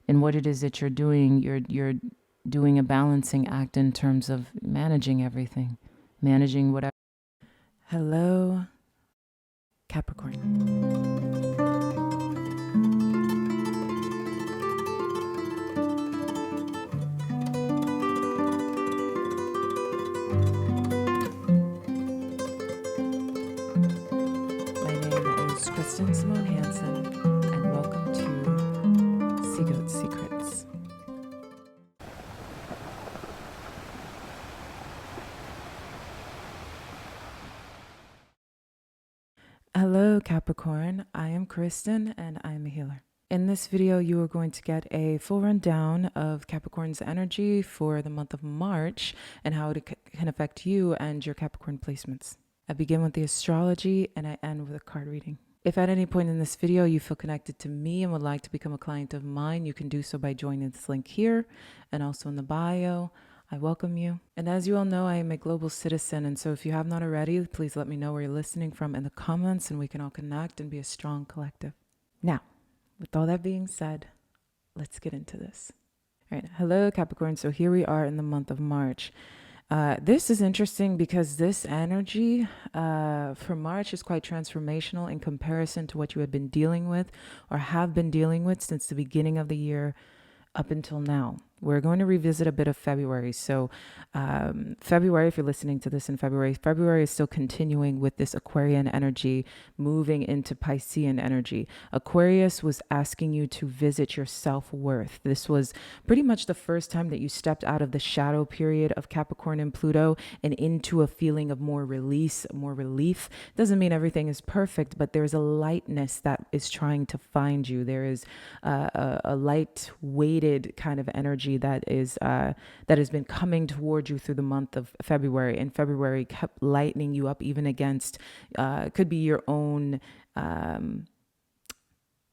in what it is that you're doing, you're doing a balancing act in terms of managing everything, managing whatever. Hello, Capricorn. My name is Kristen Simone Hansen, and welcome to SeaGoat Secrets. Hello, Capricorn. I am Kristen, and I'm a healer. In this video, you are going to get a full rundown of Capricorn's energy for the month of March and how it can affect you and your Capricorn placements. I begin with the astrology and I end with a card reading. If at any point in this video you feel connected to me and would like to become a client of mine, you can do so by joining this link here and also in the bio. I welcome you. And as you all know, I am a global citizen. And so if you have not already, please let me know where you're listening from in the comments and we can all connect and be a strong collective. Now, with all that being said, let's get into this. All right. Hello, Capricorn. So here we are in the month of March. This is interesting because this energy for March is quite transformational in comparison to what you had been dealing with or have been dealing with since the beginning of the year up until now. We're going to revisit a bit of February. So February, if you're listening to this in February is still continuing with this Aquarian energy, moving into Piscean energy. Aquarius was asking you to visit your self-worth. This was pretty much the first time that you stepped out of the shadow period of Capricorn and Pluto and into a feeling of more release, more relief. Doesn't mean everything is perfect, but there's a lightness that is trying to find you. There is a light-weighted kind of energy that has been coming toward you through the month of February, and February kept lightening you up even against could be your own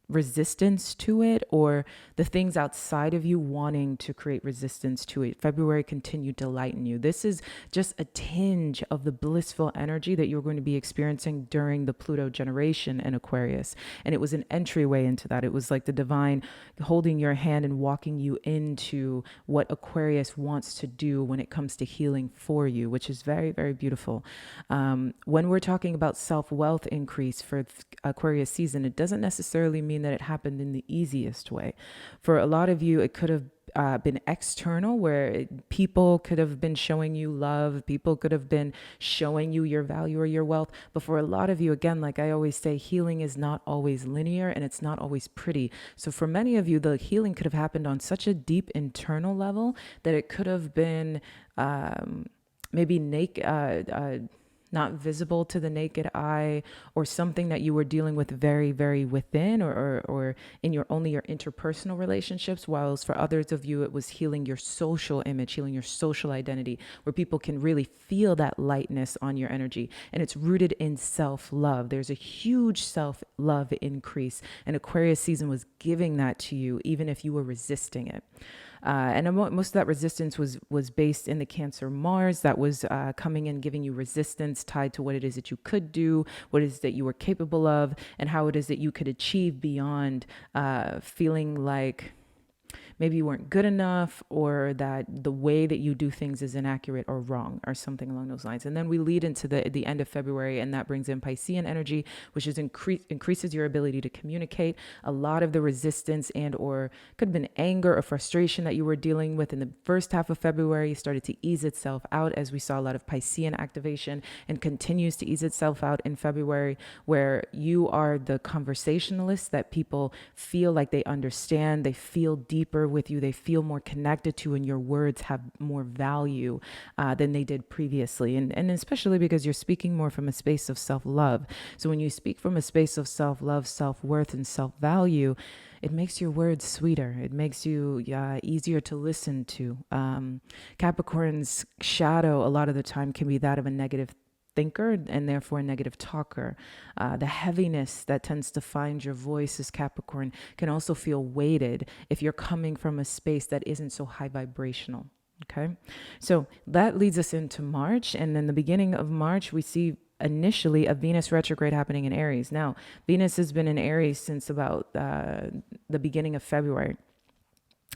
resistance to it or the things outside of you wanting to create resistance to it. February continued to lighten you. This is just a tinge of the blissful energy that you're going to be experiencing during the Pluto generation in Aquarius. And it was an entryway into that. It was like the divine holding your hand and walking you into what Aquarius wants to do when it comes to healing for you, which is very, very beautiful. When we're talking about self-wealth increase for Aquarius season, it doesn't necessarily mean that it happened in the easiest way. For a lot of you, it could have been external, where people could have been showing you love. People could have been showing you your value or your wealth. But for a lot of you, again, like I always say, healing is not always linear and it's not always pretty. So for many of you, the healing could have happened on such a deep internal level that it could have been maybe naked, not visible to the naked eye, or something that you were dealing with very, very within or in your interpersonal relationships, whilst for others of you, it was healing your social image, healing your social identity, where people can really feel that lightness on your energy. And it's rooted in self-love. There's a huge self-love increase, and Aquarius season was giving that to you, even if you were resisting it. And most of that resistance was based in the Cancer Mars that was coming in, giving you resistance tied to what it is that you could do, what it is that you were capable of, and how it is that you could achieve beyond feeling like maybe you weren't good enough, or that the way that you do things is inaccurate or wrong or something along those lines. And then we lead into the end of February, and that brings in Piscean energy, which is increases your ability to communicate. A lot of the resistance and or could have been anger or frustration that you were dealing with in the first half of February started to ease itself out as we saw a lot of Piscean activation, and continues to ease itself out in February, where you are the conversationalist that people feel like they understand, they feel deeper with you, they feel more connected to, and your words have more value than they did previously. And especially because you're speaking more from a space of self-love. So when you speak from a space of self-love, self-worth, and self-value, it makes your words sweeter. It makes you easier to listen to. Capricorn's shadow a lot of the time can be that of a negative thinker and therefore a negative talker. The heaviness that tends to find your voice as Capricorn can also feel weighted if you're coming from a space that isn't so high vibrational. Okay, so that leads us into March, and in the beginning of March we see initially a Venus retrograde happening in Aries. Now, Venus has been in Aries since about the beginning of February.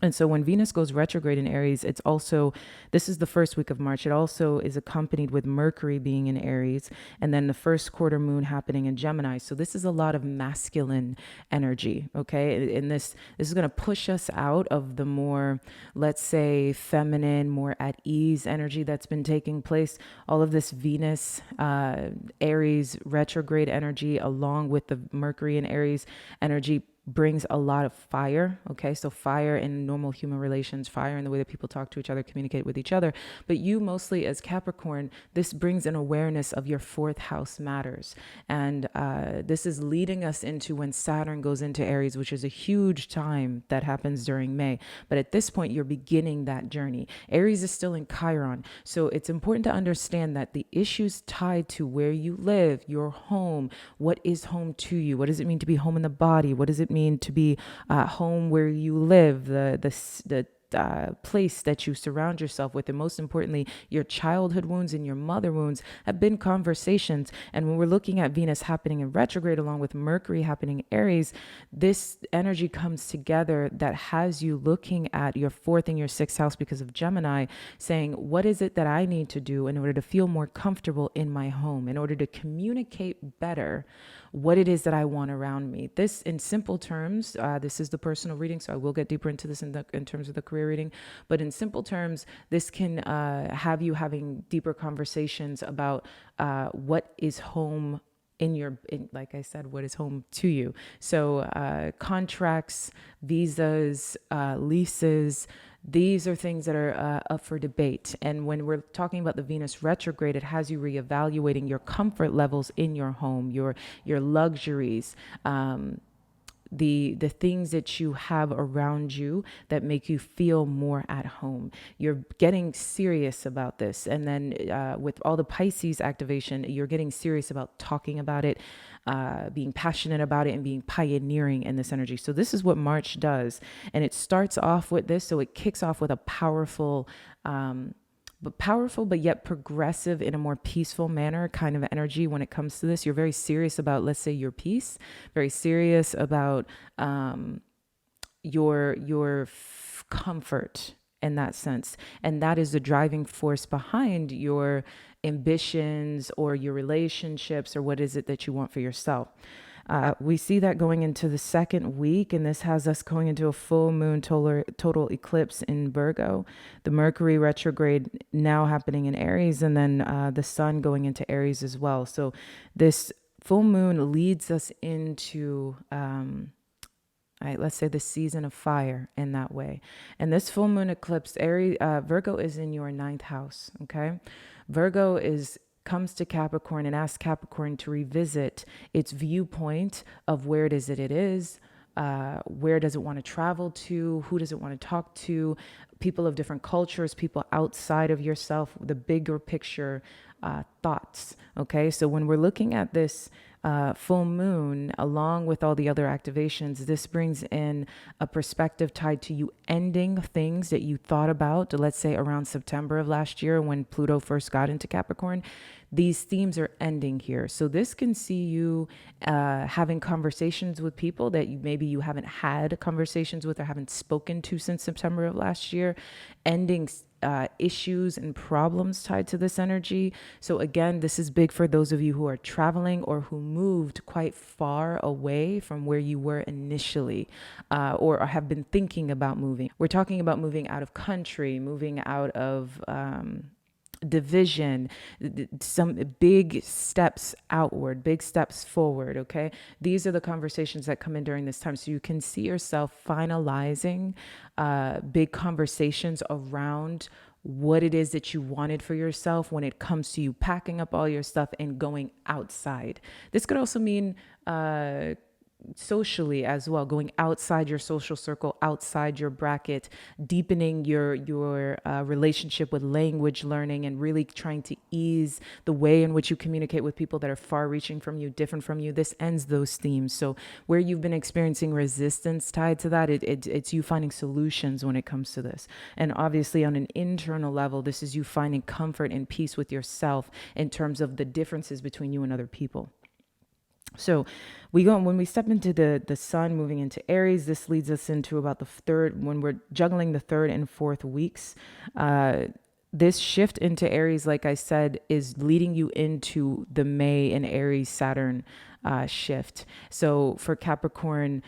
And so when Venus goes retrograde in Aries, it's also, this is the first week of March. It also is accompanied with Mercury being in Aries and then the first quarter moon happening in Gemini. So this is a lot of masculine energy. Okay. And this is going to push us out of the more, let's say, feminine, more at ease energy that's been taking place. All of this Venus, Aries retrograde energy, along with the Mercury and Aries energy, brings a lot of fire. Okay. So fire in normal human relations, fire in the way that people talk to each other, communicate with each other. But you mostly as Capricorn, this brings an awareness of your fourth house matters. And this is leading us into when Saturn goes into Aries, which is a huge time that happens during May. But at this point, you're beginning that journey. Aries is still in Chiron. So it's important to understand that the issues tied to where you live, your home, what is home to you? What does it mean to be home in the body? What does it mean to be home where you live, the place that you surround yourself with, and most importantly, your childhood wounds and your mother wounds have been conversations. And when we're looking at Venus happening in retrograde along with Mercury happening in Aries, this energy comes together that has you looking at your fourth and your sixth house because of Gemini, saying, what is it that I need to do in order to feel more comfortable in my home, in order to communicate better what it is that I want around me. This, in simple terms, this is the personal reading, so I will get deeper into this in terms of the career reading. But in simple terms, this can have you having deeper conversations about what is home like I said, what is home to you. So contracts, visas, leases, these are things that are up for debate. And when we're talking about the Venus retrograde, it has you reevaluating your comfort levels in your home, your luxuries, the things that you have around you that make you feel more at home. You're getting serious about this. And then with all the Pisces activation, you're getting serious about talking about it, being passionate about it, and being pioneering in this energy. So this is what March does. And it starts off with this. So it kicks off with a powerful, but yet progressive in a more peaceful manner kind of energy. When it comes to this, you're very serious about, let's say, your peace, very serious about your comfort in that sense. And that is the driving force behind your ambitions or your relationships, or what is it that you want for yourself. We see that going into the second week, and this has us going into a full moon total eclipse in Virgo, the Mercury retrograde now happening in Aries, and then the sun going into Aries as well. So this full moon leads us into, let's say, the season of fire in that way. And this full moon eclipse, Virgo is in your ninth house, okay? Virgo comes to Capricorn and asks Capricorn to revisit its viewpoint of where it is that it is, where does it want to travel to, who does it want to talk to, people of different cultures, people outside of yourself, the bigger picture thoughts. Okay, so when we're looking at this full moon, along with all the other activations, this brings in a perspective tied to you ending things that you thought about, let's say around September of last year when Pluto first got into Capricorn. These themes are ending here. So this can see you having conversations with people that maybe you haven't had conversations with or haven't spoken to since September of last year, ending issues and problems tied to this energy. So again, this is big for those of you who are traveling or who moved quite far away from where you were initially, or have been thinking about moving. We're talking about moving out of country, moving out of division, some big steps outward, big steps forward. Okay. These are the conversations that come in during this time. So you can see yourself finalizing big conversations around what it is that you wanted for yourself when it comes to you packing up all your stuff and going outside. This could also mean socially as well, going outside your social circle, outside your bracket, deepening your relationship with language learning, and really trying to ease the way in which you communicate with people that are far reaching from you, different from you. This ends those themes. So where you've been experiencing resistance tied to that, it's you finding solutions when it comes to this. And obviously on an internal level, this is you finding comfort and peace with yourself in terms of the differences between you and other people. So when we step into the sun moving into Aries, this leads us into about the third, when we're juggling the third and fourth weeks. This shift into Aries, like I said, is leading you into the May and Aries Saturn shift. So for Capricorn,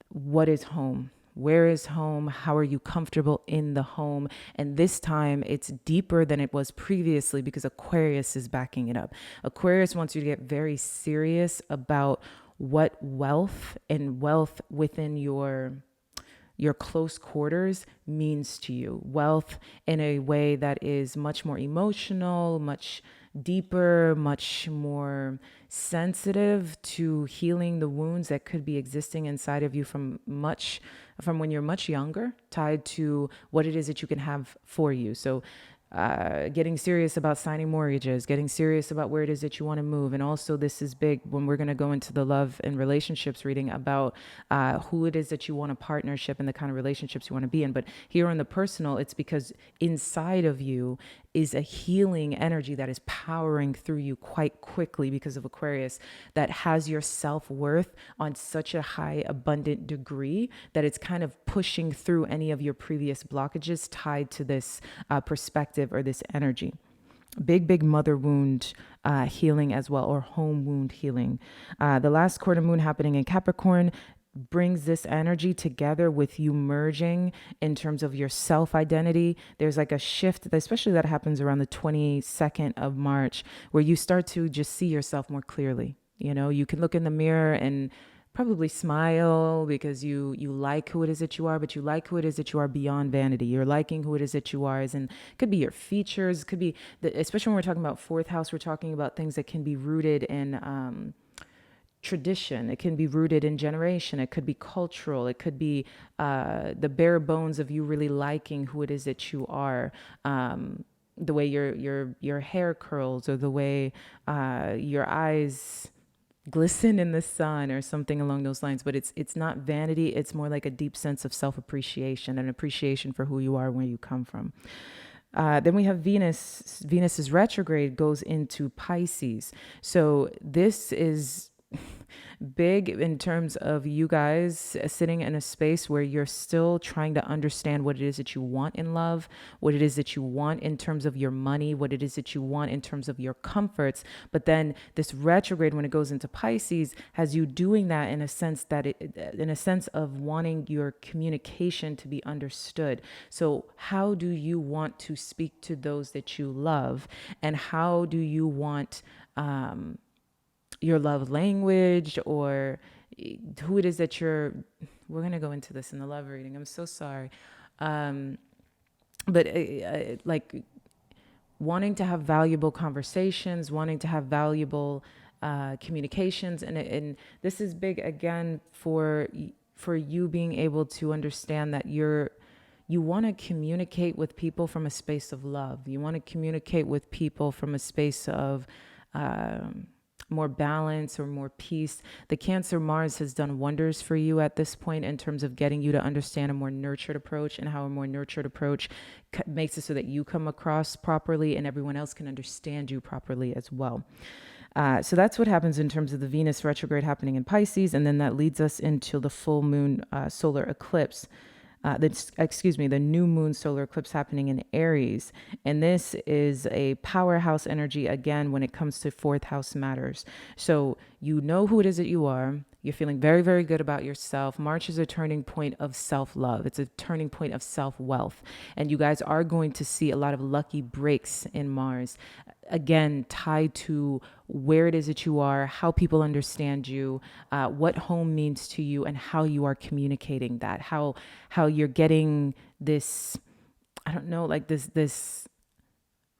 what is home? Where is home? How are you comfortable in the home? And this time it's deeper than it was previously because Aquarius is backing it up. Aquarius wants you to get very serious about what wealth and wealth within your close quarters means to you. Wealth in a way that is much more emotional, much deeper, much more sensitive to healing the wounds that could be existing inside of you from when you're much younger, tied to what it is that you can have for you. So getting serious about signing mortgages, getting serious about where it is that you want to move. And also, this is big when we're going to go into the love and relationships reading about who it is that you want a partnership and the kind of relationships you want to be in. But here on the personal, it's because inside of you is a healing energy that is powering through you quite quickly because of Aquarius, that has your self-worth on such a high abundant degree that it's kind of pushing through any of your previous blockages tied to this perspective or this energy. Big mother wound healing as well, or home wound healing. The last quarter moon happening in Capricorn brings this energy together with you merging in terms of your self-identity. There's like a shift, especially that happens around the 22nd of March, where you start to just see yourself more clearly. You know, you can look in the mirror and probably smile because you like who it is that you are, but you like who it is that you are beyond vanity. You're liking who it is that you are, and it could be your features, could be especially when we're talking about fourth house, we're talking about things that can be rooted in tradition. It can be rooted in generation. It could be cultural. It could be the bare bones of you really liking who it is that you are. The way your hair curls, or the way your eyes glisten in the sun, or something along those lines. But it's not vanity. It's more like a deep sense of self-appreciation and appreciation for who you are and where you come from. Then we have Venus. Venus's retrograde goes into Pisces. So this is big in terms of you guys sitting in a space where you're still trying to understand what it is that you want in love, what it is that you want in terms of your money, what it is that you want in terms of your comforts. But then this retrograde, when it goes into Pisces, has you doing that in a sense of wanting your communication to be understood. So how do you want to speak to those that you love, and how do you want your love language, or who it is that we're going to go into this in the love reading. I'm so sorry. But like wanting to have valuable conversations, wanting to have valuable communications. And this is big again for you being able to understand that you want to communicate with people from a space of love. You want to communicate with people from a space of more balance or more peace. The Cancer Mars has done wonders for you at this point in terms of getting you to understand a more nurtured approach, and how a more nurtured approach makes it so that you come across properly and everyone else can understand you properly as well. So that's what happens in terms of the Venus retrograde happening in Pisces, and then that leads us into the full moon solar eclipse. The new moon solar eclipse happening in Aries. And this is a powerhouse energy again when it comes to fourth house matters. So you know who it is that you are. You're feeling very, very good about yourself. March is a turning point of self-love. It's a turning point of self-wealth. And you guys are going to see a lot of lucky breaks in Mars. Again, tied to where it is that you are, how people understand you, what home means to you, and how you are communicating that, how you're getting this, I don't know, like this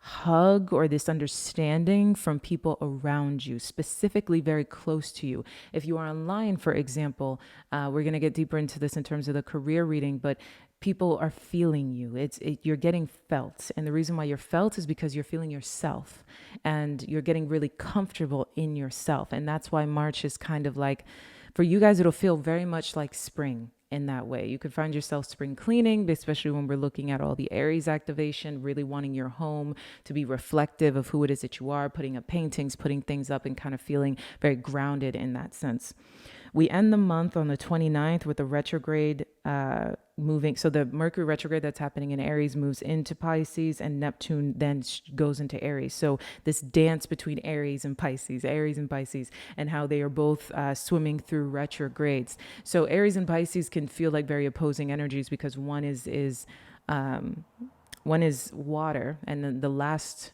hug or this understanding from people around you, specifically very close to you. If you are online, for example, we're going to get deeper into this in terms of the career reading, but people are feeling you. You're getting felt. And the reason why you're felt is because you're feeling yourself and you're getting really comfortable in yourself. And that's why March is kind of like, for you guys, it'll feel very much like spring. in that way. You could find yourself spring cleaning, especially when we're looking at all the Aries activation, really wanting your home to be reflective of who it is that you are, putting up paintings, putting things up, and kind of feeling very grounded in that sense. We end the month on the 29th with a retrograde moving. So the Mercury retrograde that's happening in Aries moves into Pisces, and Neptune then goes into Aries. So this dance between Aries and Pisces, and how they are both swimming through retrogrades. So Aries and Pisces can feel like very opposing energies because one is water, and then the last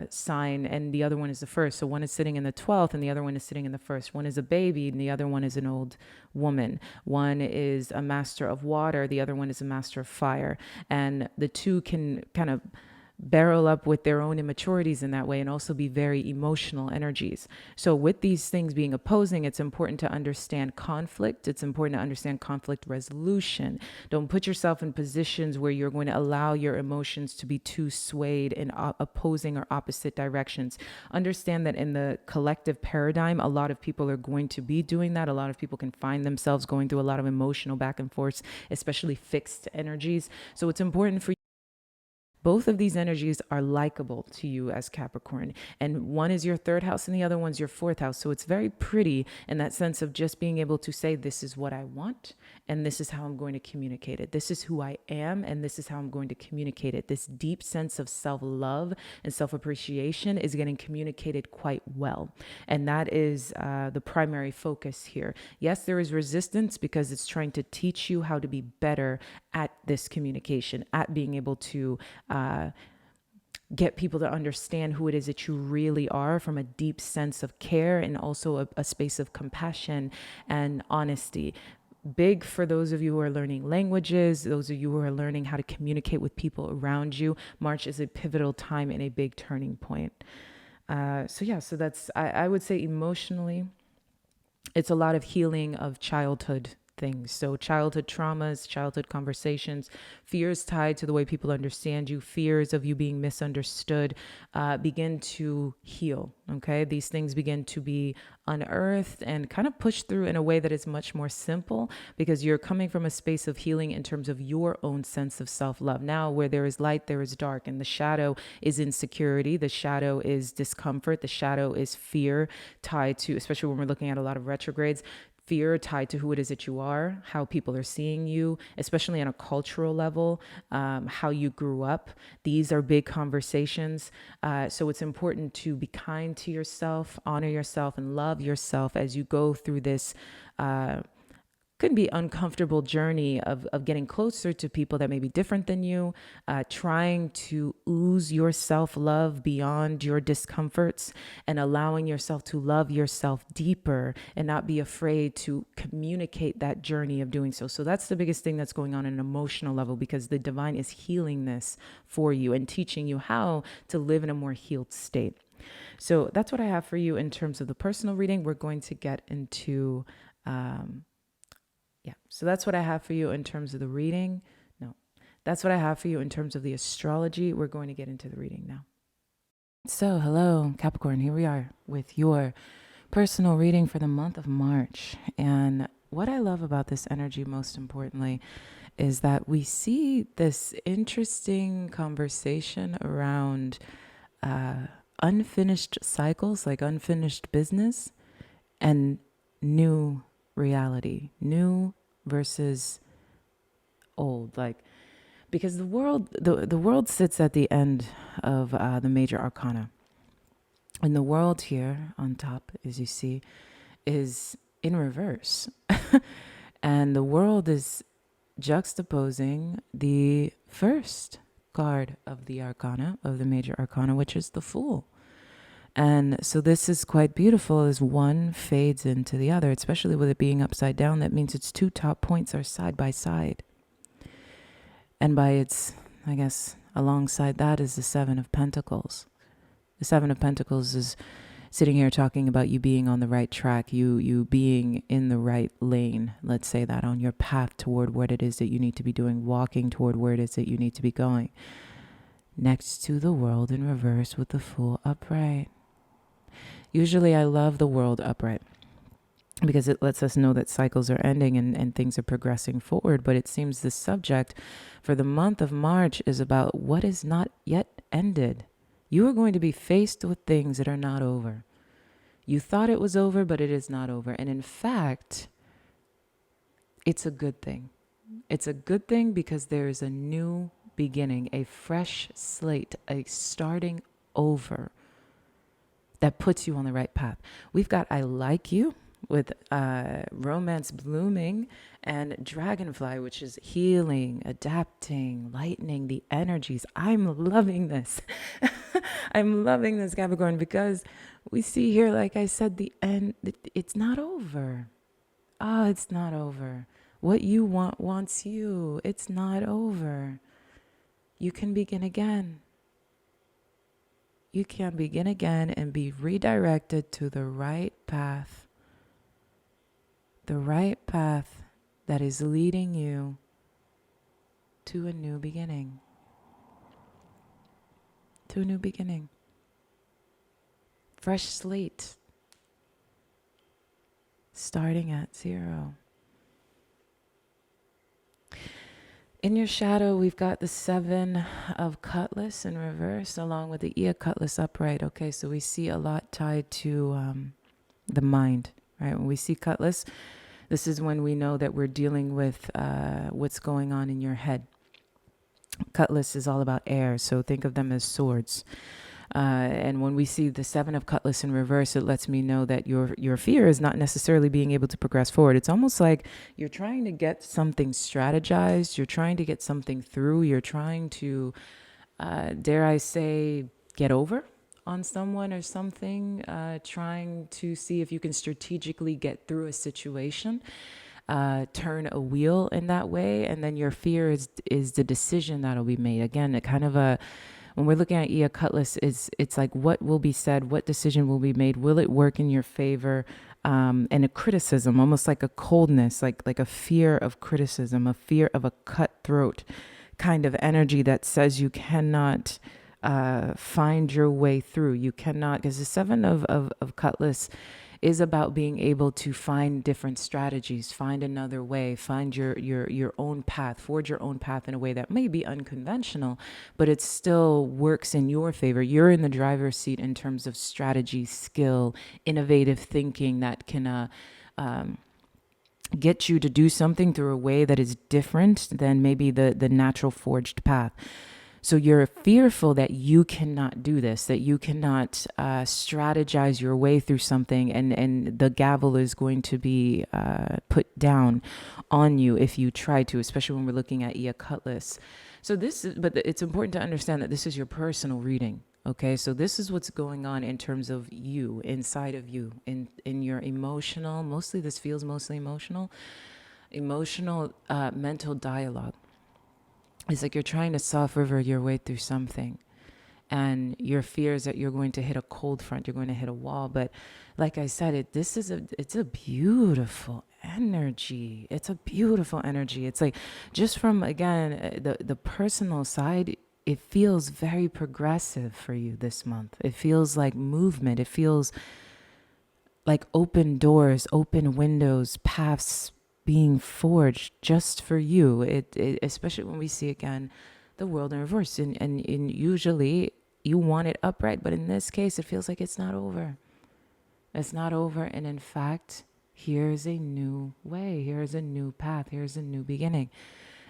sign, and the other one is the first. So one is sitting in the 12th and the other one is sitting in the first. One is a baby and the other one is an old woman. One is a master of water, the other one is a master of fire. And the two can kind of barrel up with their own immaturities in that way, and also be very emotional energies. So with these things being opposing, it's important to understand conflict. It's important to understand conflict resolution. Don't put yourself in positions where you're going to allow your emotions to be too swayed in opposing or opposite directions. Understand that in the collective paradigm, a lot of people are going to be doing that. A lot of people can find themselves going through a lot of emotional back and forth, especially fixed energies. So it's important for both of these energies are likable to you as Capricorn, and one is your third house and the other one's your fourth house. So it's very pretty in that sense of just being able to say, this is what I want, and this is how I'm going to communicate it. This is who I am, and this is how I'm going to communicate it. This deep sense of self-love and self-appreciation is getting communicated quite well. And that is the primary focus here. Yes, there is resistance because it's trying to teach you how to be better at this communication, at being able to get people to understand who it is that you really are from a deep sense of care, and also a space of compassion and honesty. Big for those of you who are learning languages, those of you who are learning how to communicate with people around you. March is a pivotal time and a big turning point. So that's, I would say emotionally, it's a lot of healing of childhood things. So childhood traumas, childhood conversations, fears tied to the way people understand you, fears of you being misunderstood, begin to heal. Okay. These things begin to be unearthed and kind of pushed through in a way that is much more simple, because you're coming from a space of healing in terms of your own sense of self-love. Now, where there is light, there is dark, and the shadow is insecurity. The shadow is discomfort. The shadow is fear tied to, especially when we're looking at a lot of retrogrades, fear tied to who it is that you are, how people are seeing you, especially on a cultural level, how you grew up. These are big conversations. So it's important to be kind to yourself, honor yourself, and love yourself as you go through this could be uncomfortable journey of getting closer to people that may be different than you, trying to ooze your self-love beyond your discomforts, and allowing yourself to love yourself deeper and not be afraid to communicate that journey of doing so. So that's the biggest thing that's going on an emotional level, because the divine is healing this for you and teaching you how to live in a more healed state. So that's what I have for you in terms of the personal reading. We're going to get into so that's what I have for you in terms of the reading. No, that's what I have for you in terms of the astrology. We're going to get into the reading now. So hello, Capricorn. Here we are with your personal reading for the month of March. And what I love about this energy, most importantly, is that we see this interesting conversation around unfinished cycles, like unfinished business, and new reality, new versus old. Like, because the world sits at the end of the major arcana, and the world here on top, as you see, is in reverse. And the world is juxtaposing the first card of the arcana, of the major arcana, which is the Fool. And so this is quite beautiful as one fades into the other, especially with it being upside down. That means its two top points are side by side. And by its, I guess, alongside that is the Seven of Pentacles. The Seven of Pentacles is sitting here talking about you being on the right track, you being in the right lane, let's say that, on your path toward what it is that you need to be doing, walking toward where it is that you need to be going. Next to the World in reverse with the Fool upright. Usually I love the World upright because it lets us know that cycles are ending and things are progressing forward. But it seems the subject for the month of March is about what is not yet ended. You are going to be faced with things that are not over. You thought it was over, but it is not over. And in fact, it's a good thing. It's a good thing because there is a new beginning, a fresh slate, a starting over that puts you on the right path. We've got I Like You with romance blooming, and dragonfly, which is healing, adapting, lightening the energies. I'm loving this. I'm loving this, Capricorn, because we see here, like I said, the end. It's not over. Ah, it's not over. What you want wants you. It's not over. You can begin again. You can begin again and be redirected to the right path. The right path that is leading you to a new beginning. To a new beginning. Fresh slate. Starting at 0. In your shadow, we've got the 7 of Cutlass in reverse, along with the E of Cutlass upright. Okay, so we see a lot tied to the mind, right? When we see Cutlass, this is when we know that we're dealing with what's going on in your head. Cutlass is all about air, so think of them as swords. And when we see the 7 of Cutlass in reverse, it lets me know that your fear is not necessarily being able to progress forward. It's almost like you're trying to get something strategized. You're trying to get something through. You're trying to, dare I say, get over on someone or something, trying to see if you can strategically get through a situation. Turn a wheel in that way, and then your fear is the decision that'll be made. Again, it kind of when we're looking at Ia Cutlass, it's like what will be said, what decision will be made, will it work in your favor, and a criticism, almost like a coldness, like a fear of criticism, a fear of a cutthroat kind of energy that says you cannot find your way through. You cannot, because the 7 of Cutlass is about being able to find different strategies, find another way, find your own path, forge your own path in a way that may be unconventional, but it still works in your favor. You're in the driver's seat in terms of strategy, skill, innovative thinking that can get you to do something through a way that is different than maybe the natural forged path. So you're fearful that you cannot do this, that you cannot strategize your way through something, and the gavel is going to be put down on you if you try to, especially when we're looking at Ia Cutlass. So but it's important to understand that this is your personal reading. Okay, so this is what's going on in terms of you, inside of you, in your emotional, this feels mostly emotional mental dialogue. It's like you're trying to soft river your way through something, and your fear is that you're going to hit a cold front, you're going to hit a wall. But like I said, it's a beautiful energy. It's a beautiful energy. It's like, just from, again, the personal side, it feels very progressive for you this month. It feels like movement. It feels like open doors, open windows, paths being forged just for you. It especially when we see, again, the world in reverse, and usually you want it upright, but in this case it feels like it's not over. It's not over, and in fact, here's a new way, here's a new path, here's a new beginning.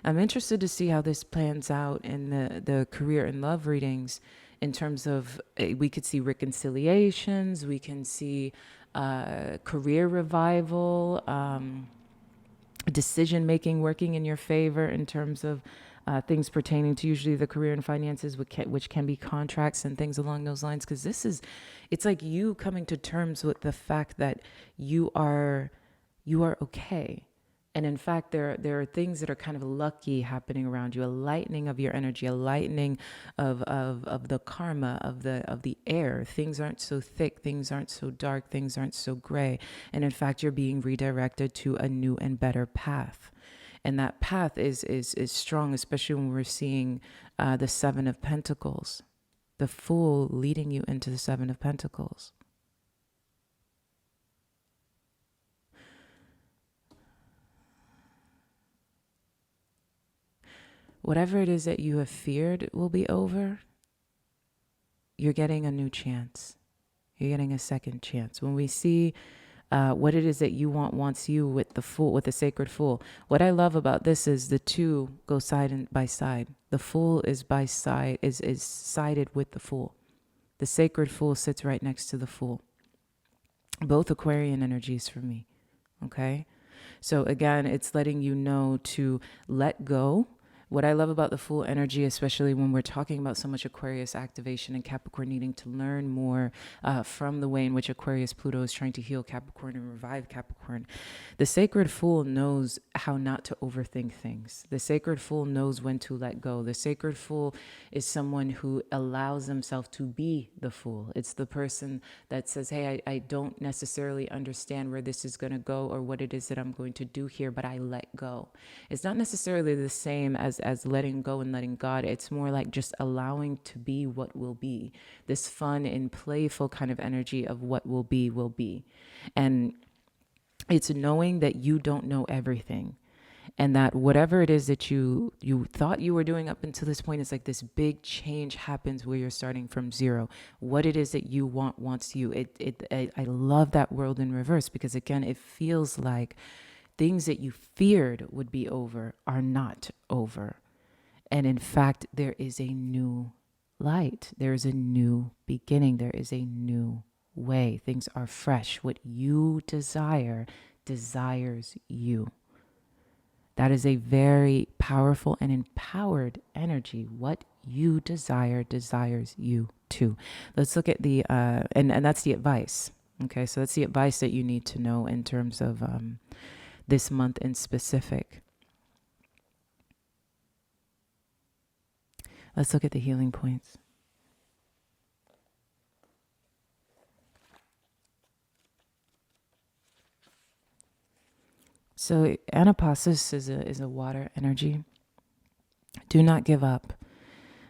I'm interested to see how this plans out in the career and love readings, in terms of, we could see reconciliations, we can see career revival, decision making working in your favor in terms of things pertaining to usually the career and finances, which can be contracts and things along those lines. Because it's like you coming to terms with the fact that you are okay. And in fact, there are things that are kind of lucky happening around you, a lightening of your energy, a lightening of the karma, of the air. Things aren't so thick, things aren't so dark, things aren't so gray. And in fact, you're being redirected to a new and better path. And that path is strong, especially when we're seeing the 7 of Pentacles, the Fool leading you into the 7 of Pentacles. Whatever it is that you have feared will be over, you're getting a new chance. You're getting a second chance. When we see what it is that you wants you with the Fool, with the sacred Fool. What I love about this is the two go side by side. The Fool is by side, is sided with the Fool. The sacred Fool sits right next to the Fool. Both Aquarian energies for me. Okay? So again, it's letting you know to let go. What I love about the Fool energy, especially when we're talking about so much Aquarius activation and Capricorn needing to learn more from the way in which Aquarius Pluto is trying to heal Capricorn and revive Capricorn. The Sacred Fool knows how not to overthink things. The Sacred Fool knows when to let go. The Sacred Fool is someone who allows themselves to be the Fool. It's the person that says, hey, I don't necessarily understand where this is going to go or what it is that I'm going to do here, but I let go. It's not necessarily the same as letting go and letting God. It's more like just allowing to be what will be. This fun and playful kind of energy of what will be will be. And it's knowing that you don't know everything. And that whatever it is that you thought you were doing up until this point, is like this big change happens where you're starting from zero. What it is that you wants you. I love that world in reverse, because again, it feels like things that you feared would be over are not over. And in fact, there is a new light. There is a new beginning. There is a new way. Things are fresh. What you desire desires you. That is a very powerful and empowered energy. What you desire desires you too. Let's look at the, and that's the advice. Okay, so that's the advice that you need to know in terms of this month in specific. Let's look at the healing points. So Anapasis is a water energy. Do not give up,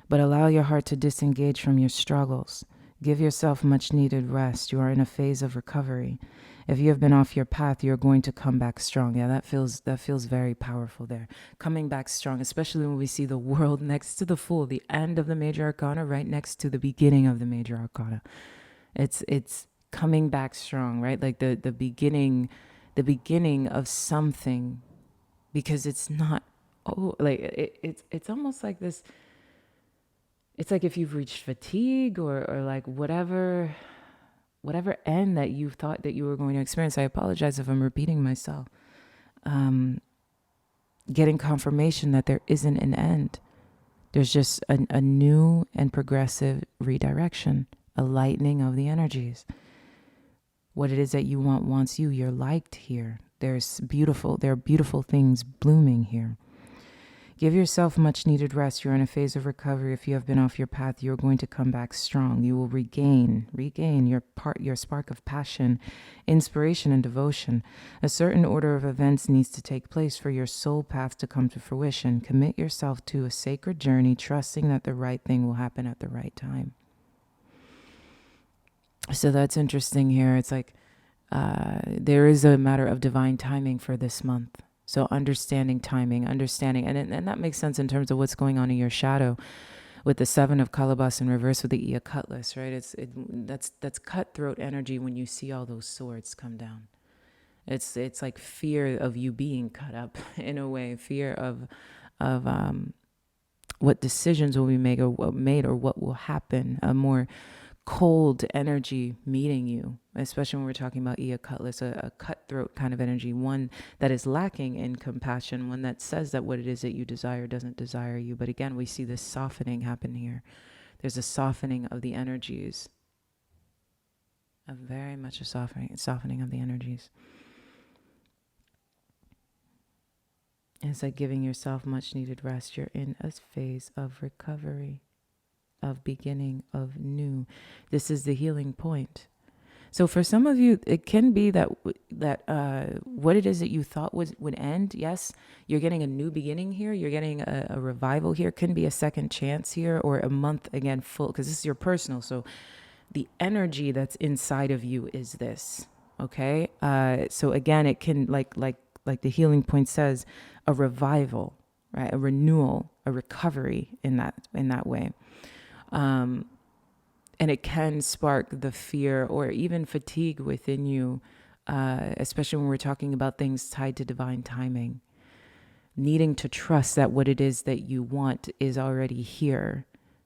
but allow your heart to disengage from your struggles. Give yourself much needed rest. You are in a phase of recovery. If you have been off your path, you're going to come back strong. Yeah, that feels very powerful there. Coming back strong, especially when we see the world next to the Fool, the end of the major arcana, right next to the beginning of the major arcana. It's coming back strong, right? Like the beginning of something, because it's not it's almost like this. It's like if you've reached fatigue or like whatever end that you thought that you were going to experience. I apologize if I'm repeating myself. Getting confirmation that there isn't an end. There's just a new and progressive redirection, a lightening of the energies. What it is that you wants you. You're liked here. There are beautiful things blooming here. Give yourself much needed rest. You're in a phase of recovery. If you have been off your path, you're going to come back strong. You will regain your spark of passion, inspiration, and devotion. A certain order of events needs to take place for your soul path to come to fruition. Commit yourself to a sacred journey, trusting that the right thing will happen at the right time. So that's interesting here. It's like there is a matter of divine timing for this month. So understanding timing, and that makes sense in terms of what's going on in your shadow with the Seven of Calabash in reverse with the Cutlass, right? That's cutthroat energy when you see all those swords come down. It's like fear of you being cut up in a way, fear of what decisions will be made or what will happen, a more cold energy meeting you, especially when we're talking about Cutlass, a cutthroat kind of energy, one that is lacking in compassion, one that says that what it is that you desire doesn't desire you. But again, we see this softening happen here. There's a softening of the energies, very much a softening of the energies. It's like giving yourself much needed rest. You're in a phase of recovery, of beginning, of new. This is the healing point. So for some of you, it can be that what it is that you thought would end. Yes, you're getting a new beginning here. You're getting a revival here. Can be a second chance here, or a month again full, because this is your personal. So the energy that's inside of you is this. Okay. So again, it can like the healing point says, a revival. right? A renewal, a recovery in that way. And it can spark the fear or even fatigue within you, especially when we're talking about things tied to divine timing. Needing to trust that what it is that you want is already here.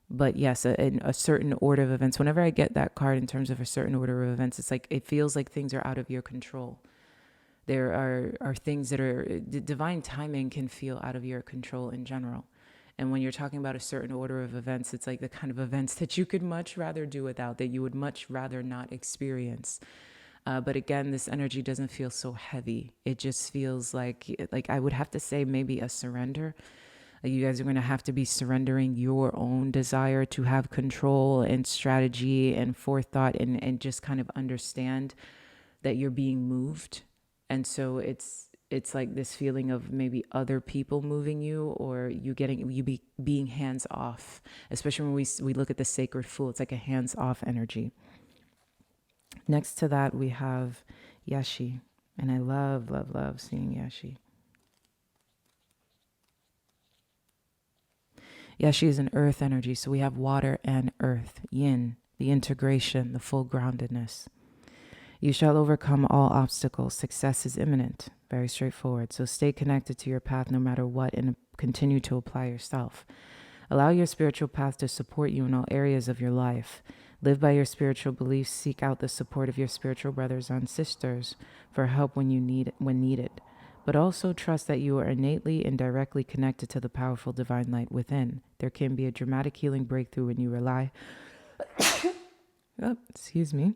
But yes, a certain order of events. Whenever I get that card in terms of a certain order of events, it's like it feels like things are out of your control. There are things that are divine timing can feel out of your control in general. And when you're talking about a certain order of events, it's like the kind of events that you could much rather do without, that you would much rather not experience. But again, this energy doesn't feel so heavy. It just feels like I would have to say maybe a surrender. Like you guys are going to have to be surrendering your own desire to have control and strategy and forethought and just kind of understand that you're being moved. And so it's like this feeling of maybe other people moving you, or being hands off, especially when we look at the sacred fool. It's like a hands off energy. Next to that, we have Yashi. And I love, love, love seeing Yashi. Yashi is an earth energy. So we have water and earth, yin, the integration, the full groundedness. You shall overcome all obstacles. Success is imminent. Very straightforward. So stay connected to your path no matter what, and continue to apply yourself. Allow your spiritual path to support you in all areas of your life. Live by your spiritual beliefs. Seek out the support of your spiritual brothers and sisters for help when needed. But also trust that you are innately and directly connected to the powerful divine light within. There can be a dramatic healing breakthrough when you rely. Excuse me.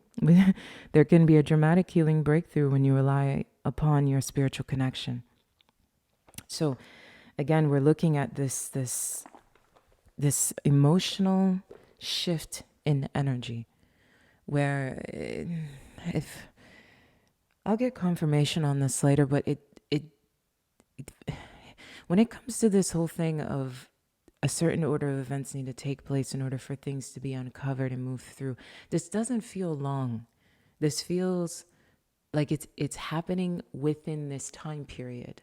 There can be a dramatic healing breakthrough when you rely upon your spiritual connection. So, again, we're looking at this emotional shift in energy, where if I'll get confirmation on this later, but it when it comes to this whole thing of a certain order of events need to take place in order for things to be uncovered and move through, this doesn't feel long. This feels like it's happening within this time period.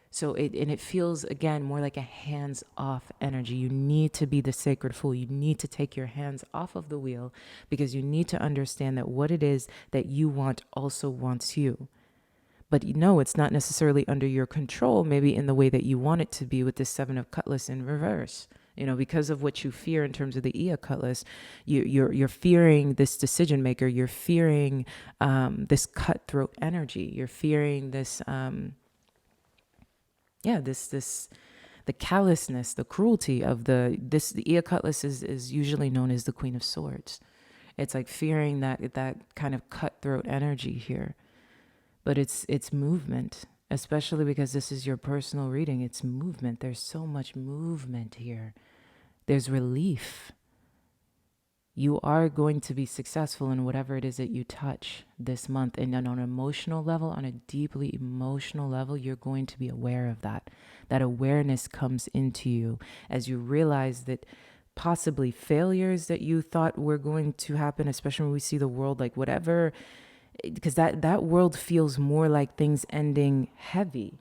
So it feels, again, more like a hands-off energy. You need to be the sacred fool. You need to take your hands off of the wheel, because you need to understand that what it is that you want also wants you. But it's not necessarily under your control, maybe in the way that you want it to be, with the Seven of Cutlass in reverse. Because of what you fear in terms of the Ea Cutlass, you're fearing this decision maker. You're fearing this cutthroat energy. You're fearing this, the callousness, the cruelty of the Ea Cutlass is usually known as the Queen of Swords. It's like fearing that kind of cutthroat energy here. But it's movement, especially because this is your personal reading. It's movement. There's so much movement here. There's relief. You are going to be successful in whatever it is that you touch this month. And on an emotional level, on a deeply emotional level, you're going to be aware of that. That awareness comes into you as you realize that possibly failures that you thought were going to happen, especially when we see the world like whatever, because that world feels more like things ending heavy.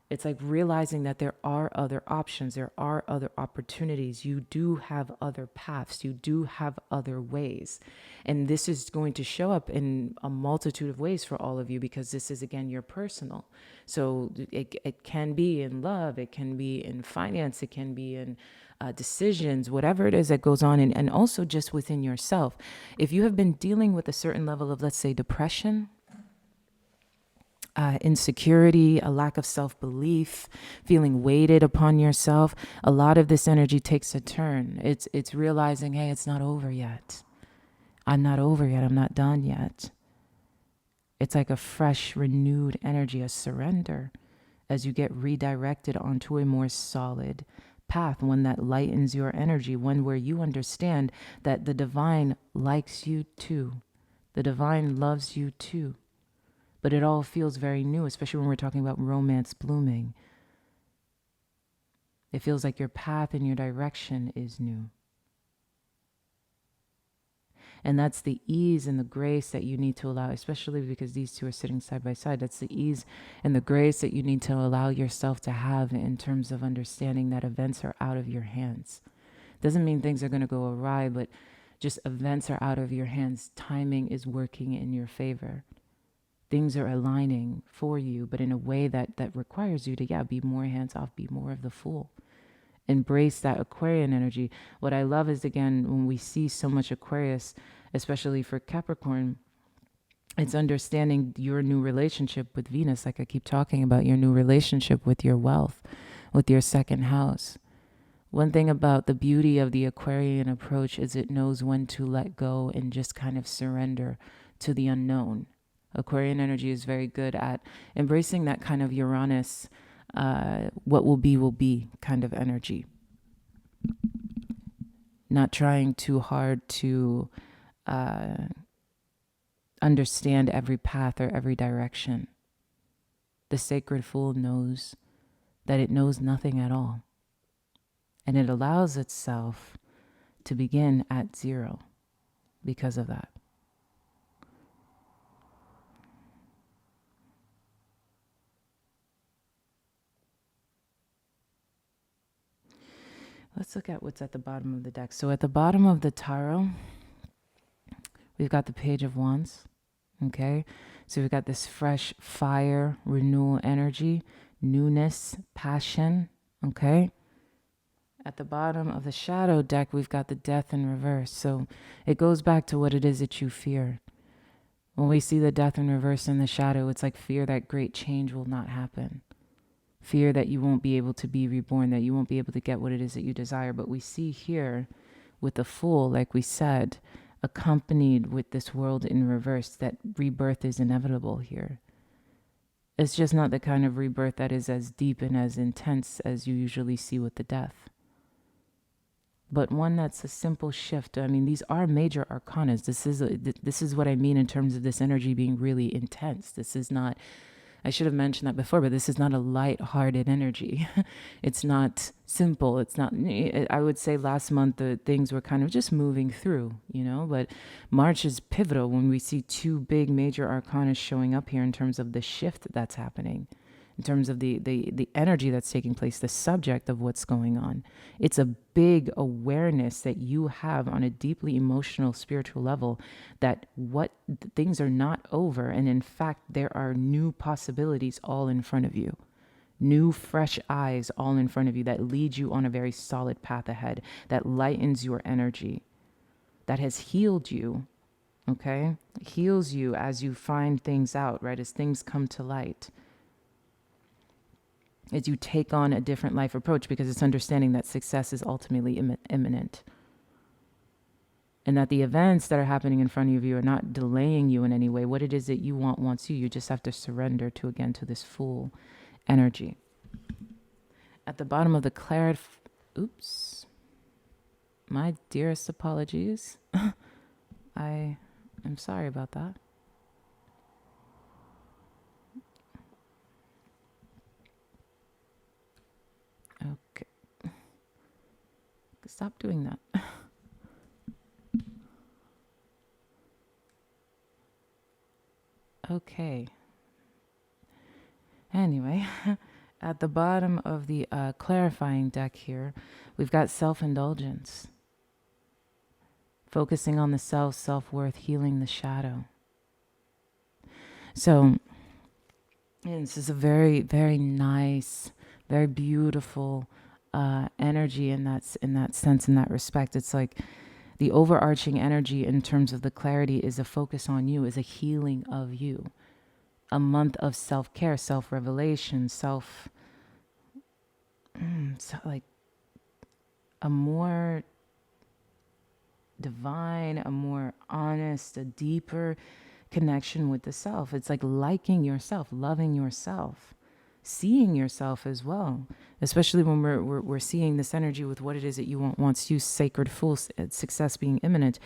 It's like realizing that there are other options, there are other opportunities. You do have other paths, you do have other ways. And this is going to show up in a multitude of ways for all of you, because this is, again, your personal. So it can be in love, it can be in finance, it can be in decisions, whatever it is that goes on, and also just within yourself. If you have been dealing with a certain level of, let's say, depression, insecurity, a lack of self-belief, feeling weighted upon yourself, a lot of this energy takes a turn. It's realizing, hey, it's not over yet. I'm not over yet. I'm not done yet. It's like a fresh, renewed energy, a surrender, as you get redirected onto a more solid path, one that lightens your energy, one where you understand that the divine likes you too. The divine loves you too. But it all feels very new, especially when we're talking about romance blooming. It feels like your path and your direction is new. And that's the ease and the grace that you need to allow, especially because these two are sitting side by side. That's the ease and the grace that you need to allow yourself to have in terms of understanding that events are out of your hands. Doesn't mean things are going to go awry, but just events are out of your hands. Timing is working in your favor. Things are aligning for you, but in a way that requires you to, be more hands off, be more of the fool. Embrace that Aquarian energy. What I love is, again, when we see so much Aquarius, especially for Capricorn, it's understanding your new relationship with Venus. Like I keep talking about, your new relationship with your wealth, with your second house. One thing about the beauty of the Aquarian approach is it knows when to let go and just kind of surrender to the unknown. Aquarian energy is very good at embracing that kind of Uranus, what will be kind of energy. Not trying too hard to understand every path or every direction. The sacred fool knows that it knows nothing at all. And it allows itself to begin at zero because of that. Let's look at what's at the bottom of the deck. So at the bottom of the tarot, we've got the Page of Wands. Okay, so we've got this fresh fire, renewal energy, newness, passion. Okay. At the bottom of the shadow deck, we've got the Death in reverse. So it goes back to what it is that you fear. When we see the Death in reverse in the shadow, it's like fear that great change will not happen. Fear that you won't be able to be reborn, that you won't be able to get what it is that you desire. But we see here with the Fool, like we said, accompanied with this World in reverse, that rebirth is inevitable here. It's just not the kind of rebirth that is as deep and as intense as you usually see with the Death. But one that's a simple shift. I mean, these are major arcanas. This is what I mean in terms of this energy being really intense. This is not, I should have mentioned that before, but this is not a light-hearted energy. It's not simple. It's not, I would say last month the things were kind of just moving through, but March is pivotal when we see two big major arcanas showing up here in terms of the shift that's happening. In terms of the energy that's taking place, the subject of what's going on. It's a big awareness that you have on a deeply emotional, spiritual level that things are not over. And in fact, there are new possibilities all in front of you. New, fresh eyes all in front of you that lead you on a very solid path ahead, that lightens your energy, that has healed you, okay? Heals you as you find things out, right? As things come to light. As you take on a different life approach, because it's understanding that success is ultimately imminent. And that the events that are happening in front of you are not delaying you in any way. What it is that you want wants you. You just have to surrender to this Fool energy. At the bottom of the claret, oops. My dearest apologies. I am sorry about that. Okay. Stop doing that. Okay. Anyway, at the bottom of the clarifying deck here, we've got self-indulgence. Focusing on the self, self-worth, healing the shadow. So, this is a very, very nice, very beautiful energy in that sense, in that respect. It's like the overarching energy in terms of the clarity is a focus on you, is a healing of you. A month of self-care, self-revelation, like a more divine, a more honest, a deeper connection with the self. It's like liking yourself, loving yourself, seeing yourself as well, especially when we're seeing this energy with what it is that you want wants you, sacred fool, success being imminent.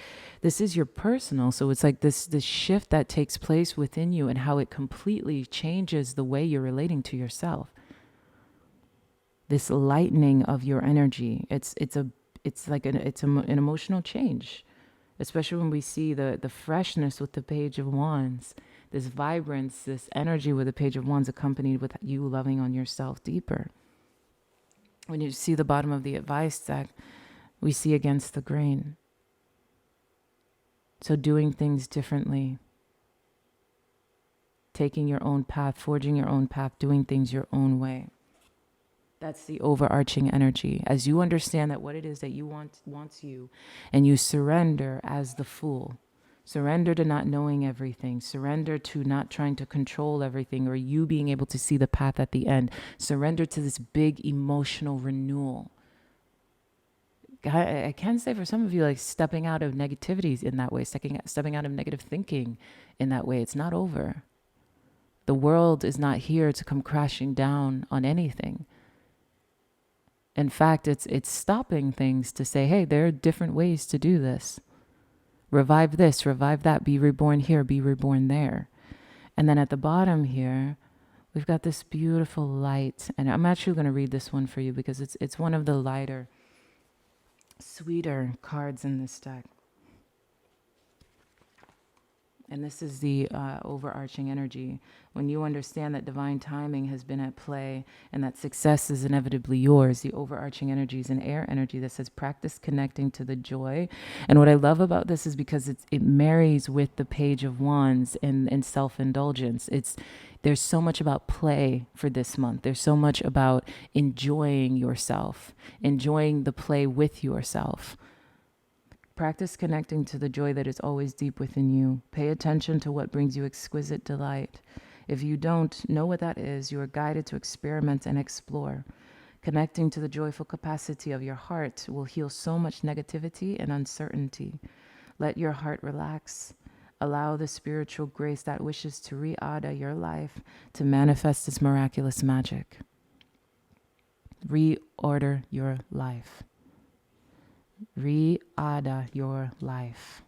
This is your personal, so it's like this shift that takes place within you and how it completely changes the way you're relating to yourself. This lightening of your energy, it's like an emotional change. especially when we see the freshness with the Page of Wands, this vibrance, this energy with the Page of Wands accompanied with you loving on yourself deeper. When you see the bottom of the advice deck, we see against the grain. So doing things differently, taking your own path, forging your own path, doing things your own way. That's the overarching energy. As you understand that what it is that you wants you, and you surrender as the Fool. Surrender to not knowing everything. Surrender to not trying to control everything, or you being able to see the path at the end. Surrender to this big emotional renewal. I can say for some of you, like stepping out of negativities in that way, stepping out of negative thinking in that way, it's not over. The world is not here to come crashing down on anything. In fact, it's stopping things to say, hey, there are different ways to do this. Revive this, revive that, be reborn here, be reborn there. And then at the bottom here, we've got this beautiful light. And I'm actually going to read this one for you because it's one of the lighter, sweeter cards in this deck. And this is the overarching energy. When you understand that divine timing has been at play and that success is inevitably yours, the overarching energy is an air energy that says practice connecting to the joy. And what I love about this is because it marries with the Page of Wands and self-indulgence. There's so much about play for this month. There's so much about enjoying yourself, enjoying the play with yourself. Practice connecting to the joy that is always deep within you. Pay attention to what brings you exquisite delight. If you don't know what that is, you are guided to experiment and explore. Connecting to the joyful capacity of your heart will heal so much negativity and uncertainty. Let your heart relax. Allow the spiritual grace that wishes to reorder your life to manifest its miraculous magic. Reorder your life. Reorder your life.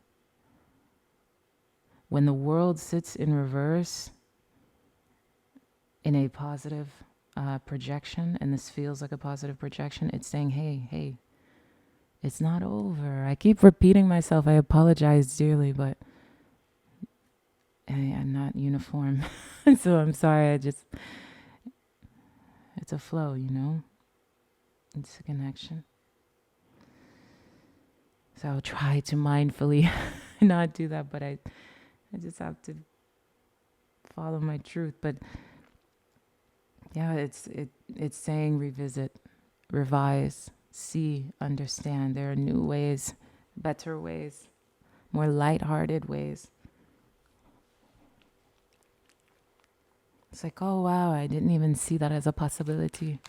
When the world sits in reverse in a positive projection, and this feels like a positive projection, it's saying, hey, it's not over. I keep repeating myself. I apologize dearly, but I'm not uniform. So I'm sorry. It's a flow, It's a connection. So I'll try to mindfully not do that, but I just have to follow my truth. But yeah, it's saying revisit, revise, see, understand. There are new ways, better ways, more lighthearted ways. It's like, oh wow, I didn't even see that as a possibility.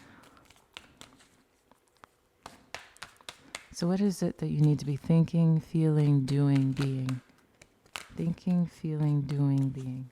So what is it that you need to be thinking, feeling, doing, being? Thinking, feeling, doing, being.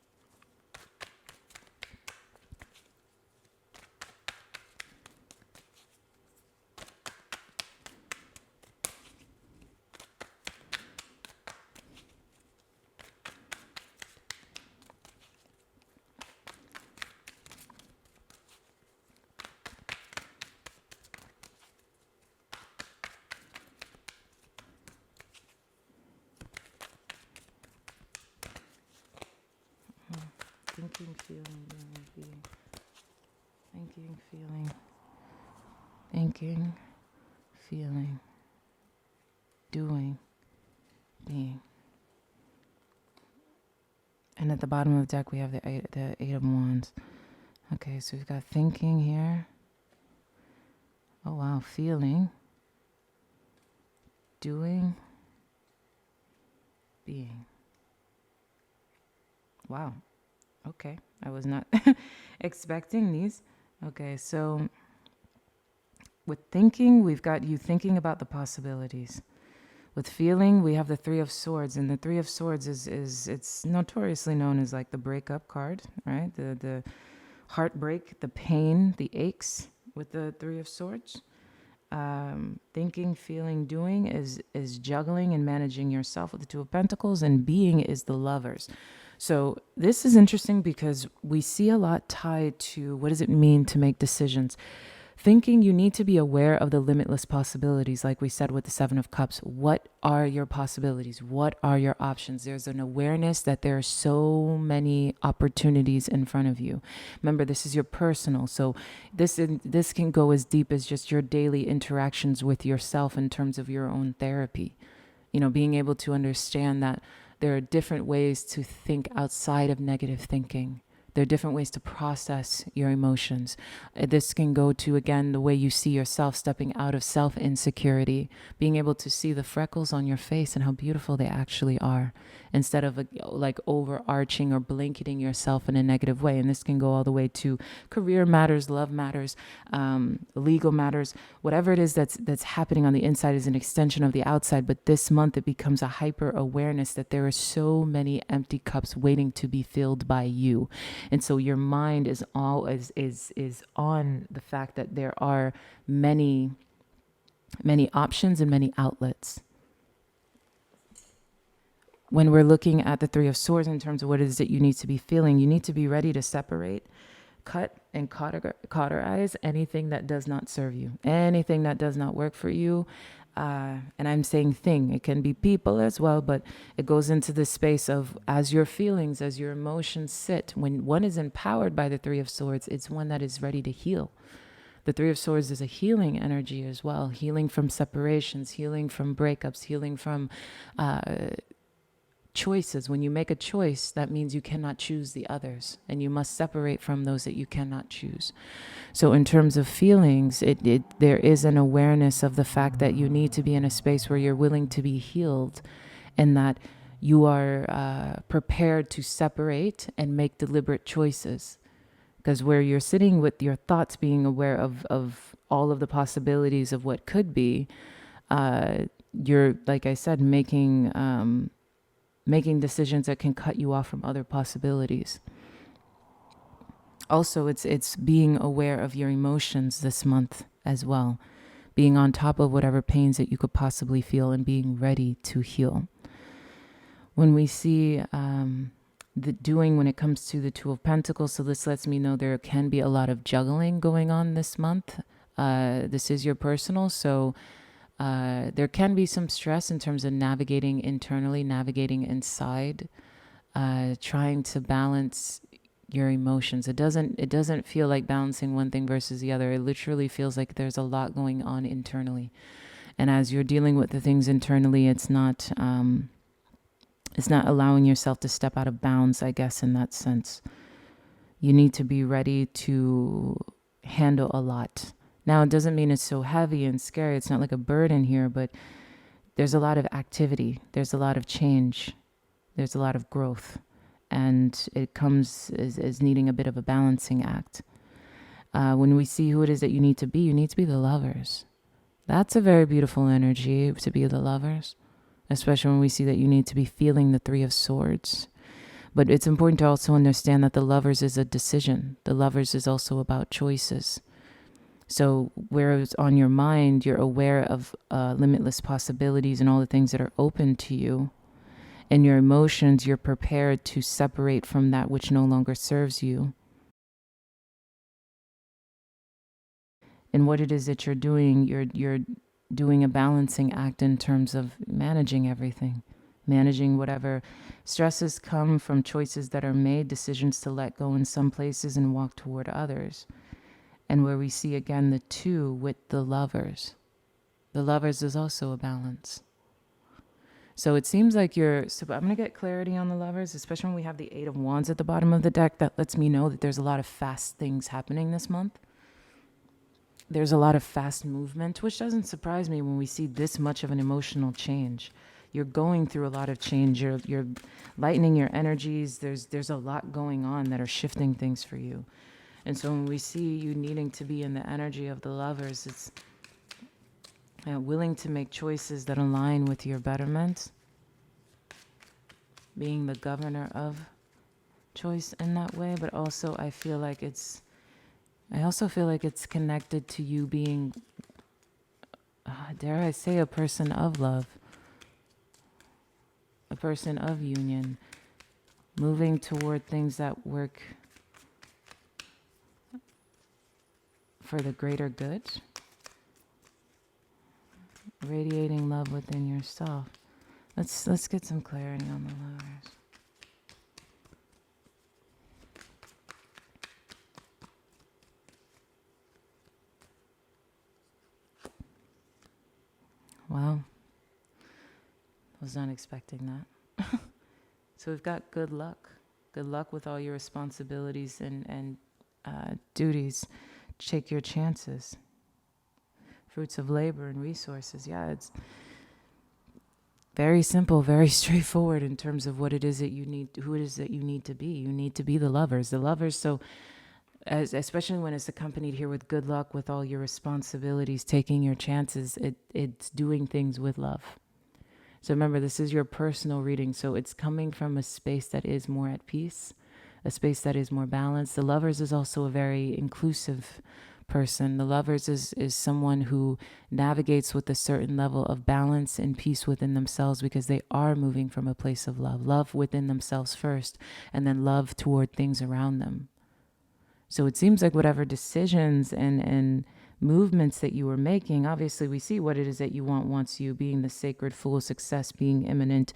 Thinking, feeling, doing, being. Thinking, feeling. Thinking, feeling, doing, being. And at the bottom of the deck, we have the Eight of Wands. Okay, so we've got thinking here. Oh, wow. Feeling, doing, being. Wow. Okay, I was not expecting these. Okay, so with thinking, we've got you thinking about the possibilities. With feeling, we have the Three of Swords, and the Three of Swords is it's notoriously known as like the breakup card, right? The heartbreak, the pain, the aches with the Three of Swords. Thinking, feeling, doing is juggling and managing yourself with the Two of Pentacles, and being is the Lovers. So this is interesting because we see a lot tied to what does it mean to make decisions. thinking you need to be aware of the limitless possibilities, like we said with the Seven of Cups. What are your possibilities? What are your options? There's an awareness that there are so many opportunities in front of you. Remember, this is your personal, so this can go as deep as just your daily interactions with yourself in terms of your own therapy. Being able to understand that there are different ways to think outside of negative thinking. There are different ways to process your emotions. This can go to, again, the way you see yourself, stepping out of self-insecurity, being able to see the freckles on your face and how beautiful they actually are, instead of like overarching or blanketing yourself in a negative way. And this can go all the way to career matters, love matters, legal matters, whatever it is that's happening on the inside is an extension of the outside. But this month it becomes a hyper awareness that there are so many empty cups waiting to be filled by you. And so your mind is on the fact that there are many options and many outlets. When we're looking at the Three of Swords in terms of what it is that you need to be feeling, you need to be ready to separate, cut, and cauterize anything that does not serve you, anything that does not work for you. And I'm saying thing, it can be people as well, but it goes into the space of as your feelings, as your emotions sit. When one is empowered by the Three of Swords, it's one that is ready to heal. The Three of Swords is a healing energy as well, healing from separations, healing from breakups, healing from choices. When you make a choice, that means you cannot choose the others, and you must separate from those that you cannot choose. So in terms of feelings, there is an awareness of the fact that you need to be in a space where you're willing to be healed, and that you are prepared to separate and make deliberate choices. Because where you're sitting with your thoughts, being aware of all of the possibilities of what could be, you're, like I said, making decisions that can cut you off from other possibilities. Also, it's being aware of your emotions this month as well, being on top of whatever pains that you could possibly feel and being ready to heal. When we see when it comes to the Two of Pentacles, so this lets me know there can be a lot of juggling going on this month. This is your personal, so there can be some stress in terms of navigating internally, navigating inside, trying to balance your emotions. It doesn't feel like balancing one thing versus the other. It literally feels like there's a lot going on internally. And as you're dealing with the things internally, it's not allowing yourself to step out of bounds, I guess, in that sense. You need to be ready to handle a lot. Now, it doesn't mean it's so heavy and scary. It's not like a burden here, but there's a lot of activity. There's a lot of change. There's a lot of growth. And it comes as needing a bit of a balancing act. When we see who it is that you need to be the lovers. That's a very beautiful energy, to be the lovers, especially when we see that you need to be feeling the Three of Swords. But it's important to also understand that the lovers is a decision. The lovers is also about choices. So whereas on your mind, you're aware of limitless possibilities and all the things that are open to you. In your emotions, you're prepared to separate from that which no longer serves you. And what it is that you're doing, you're doing a balancing act in terms of managing everything. Managing whatever stresses come from choices that are made, decisions to let go in some places and walk toward others. And where we see again the two with the lovers. The lovers is also a balance. So it seems like I'm going to get clarity on the lovers, especially when we have the Eight of Wands at the bottom of the deck. That lets me know that there's a lot of fast things happening this month. There's a lot of fast movement, which doesn't surprise me when we see this much of an emotional change. You're going through a lot of change. You're lightening your energies. There's a lot going on that are shifting things for you. And so when we see you needing to be in the energy of the lovers, it's willing to make choices that align with your betterment, being the governor of choice in that way. But also I also feel like it's connected to you being, dare I say, a person of love, a person of union, moving toward things that work for the greater good. Radiating love within yourself. Let's get some clarity on the lovers. Wow. Was not expecting that. So we've got good luck. Good luck with all your responsibilities and duties. Take your chances. Fruits of labor and resources. Yeah, it's very simple, very straightforward in terms of what it is that you need, who it is that you need to be. You need to be the lovers. The lovers, so especially when it's accompanied here with good luck, with all your responsibilities, taking your chances, it's doing things with love. So remember, this is your personal reading. So it's coming from a space that is more at peace, a space that is more balanced. The lovers is also a very inclusive person. The lovers is someone who navigates with a certain level of balance and peace within themselves, because they are moving from a place of love within themselves first, and then love toward things around them. So it seems like whatever decisions and movements that you were making, obviously we see what it is that you want wants you, being the sacred, full of success, being imminent,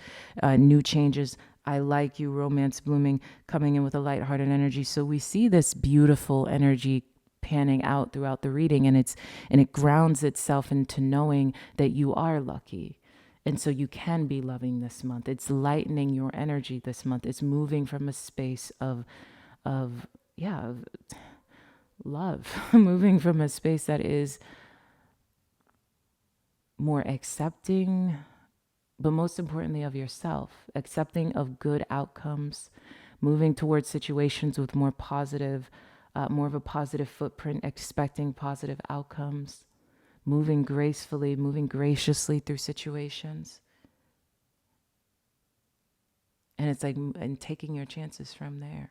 new changes. I like you, romance blooming, coming in with a lighthearted energy. So we see this beautiful energy panning out throughout the reading, and it grounds itself into knowing that you are lucky. And so you can be loving this month. It's lightening your energy this month. It's moving from a space of love, moving from a space that is more accepting, but most importantly of yourself, accepting of good outcomes, moving towards situations with more positive, more of a positive footprint, expecting positive outcomes, moving gracefully, moving graciously through situations. And it's like, and taking your chances from there.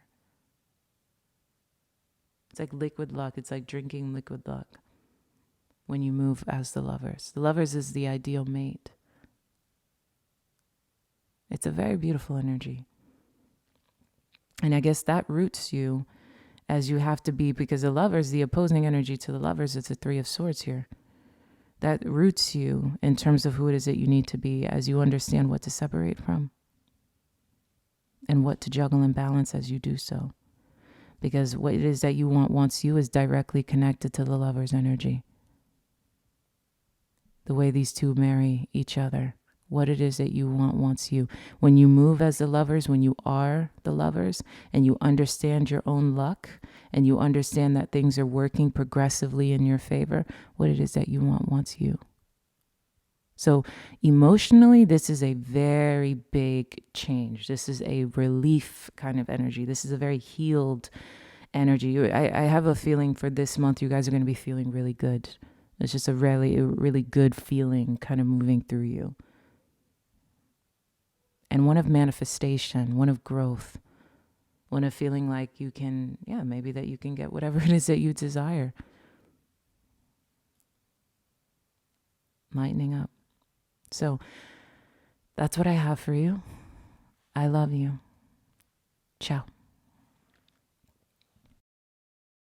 It's like liquid luck. It's like drinking liquid luck when you move as the lovers. The lovers is the ideal mate. It's a very beautiful energy. And I guess that roots you as you have to be, because the lovers, the opposing energy to the lovers, it's a 3 of Swords here. That roots you in terms of who it is that you need to be, as you understand what to separate from and what to juggle and balance as you do so. Because what it is that you want wants you is directly connected to the lover's energy. The way these two marry each other. What it is that you want wants you. When you move as the lovers, when you are the lovers, and you understand your own luck, and you understand that things are working progressively in your favor, what it is that you want wants you. So emotionally, this is a very big change. This is a relief kind of energy. This is a very healed energy. I have a feeling for this month, you guys are going to be feeling really good. It's just a really good feeling kind of moving through you. And one of manifestation, one of growth, one of feeling like you can, maybe that you can get whatever it is that you desire. Lightening up. So that's what I have for you. I love you. Ciao.